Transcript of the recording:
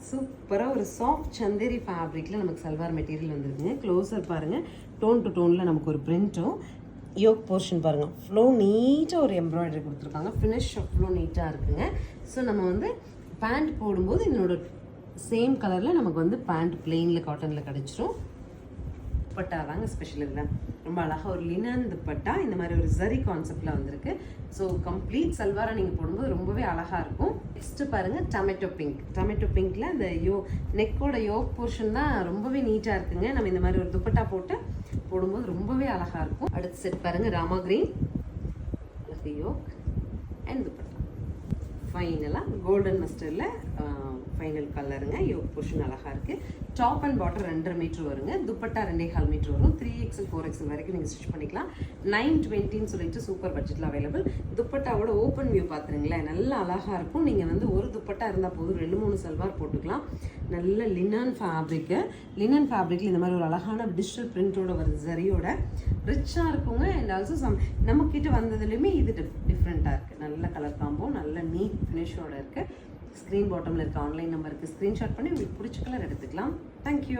சூப்பராக ஒரு சாஃப்ட் சந்தேரி ஃபேப்ரிக்கில் நமக்கு சல்வார் மெட்டீரியல் வந்துருக்குங்க. க்ளோஸர் பாருங்கள், டோன் டு டோனில் நமக்கு ஒரு பிரிண்ட்டும், யோக் போர்ஷன் பாருங்கள், ஃப்ளோ நீட்டாக ஒரு எம்ப்ராய்டரி கொடுத்துருக்காங்க. ஃபினிஷ் ஃப்ளோ நீட்டாக இருக்குங்க. ஸோ நம்ம வந்து பேண்ட் போடும்போது இதனோட சேம் கலரில் நமக்கு வந்து பேண்ட் பிளெயினில் காட்டனில் கிடச்சிரும். துப்பட்டா தாங்க ஸ்பெஷல் இதில். ரொம்ப அழகாக ஒரு லினன் துப்பட்டா இந்த மாதிரி ஒரு ஜரி கான்செப்டில் வந்திருக்கு. ஸோ கம்ப்ளீட் சல்வாரை நீங்கள் போடும்போது ரொம்பவே அழகாக இருக்கும். நெக்ஸ்ட்டு பாருங்கள் டொமேட்டோ பிங்க். டொமேட்டோ பிங்க்கில் அந்த நெக்கோட யோக் போர்ஷன் தான் ரொம்பவே நீட்டாக இருக்குங்க. நம்ம இந்த மாதிரி ஒரு துப்பட்டா போடும்போது ரொம்பவே அழகாக இருக்கும். அடுத்த செட் பாருங்கள் ராமா கிரீன், அழகு யோக் அண்ட் துப்பட்டா. ஃபைனலாக கோல்டன் மஸ்டர்டில் ஃபைனல் கலருங்க. யோக் போர்ஷன் அழகாக இருக்குது. டாப் அண்ட் பாட்டம் 2.5 மீட்டர் வருங்க. துப்பட்டா 2.25 மீட்டர் வரும். 3XL 4XL வரைக்கும் நீங்கள் ஸ்டிச் பண்ணிக்கலாம். 920 சொல்லிட்டு சூப்பர் பட்ஜெட்டில் அவைலபிள். துப்பட்டாவோட ஓப்பன் வியூ பார்த்துருங்களேன், நல்லா அழகாக இருக்கும். நீங்கள் வந்து ஒரு துப்பட்டா இருந்தால் போதும், 2-3 சல்வார் போட்டுக்கலாம். நல்ல லினன் ஃபேப்ரிக்கு. லினன் ஃபேப்ரிக்கில் இந்த மாதிரி ஒரு அழகான டிஜிட்டல் பிரிண்டோட வருது, ஜரியோட ரிச்சாக இருக்குங்க. அண்ட் ஆல்சோ நம்மக்கிட்ட வந்ததுலேயுமே இது டிஃப்ரெண்ட்டாக இருக்குது. நல்ல கலர் காம்போ, நல்ல நீட் ஃபினிஷோட இருக்குது. ஸ்க்ரீன் பாட்டமில் இருக்க ஆன்லைன் நம்பருக்கு ஸ்க்ரீன்ஷாட் பண்ணி உங்களுக்கு பிடிச்ச கலர் எடுத்துக்கலாம். தேங்க்யூ.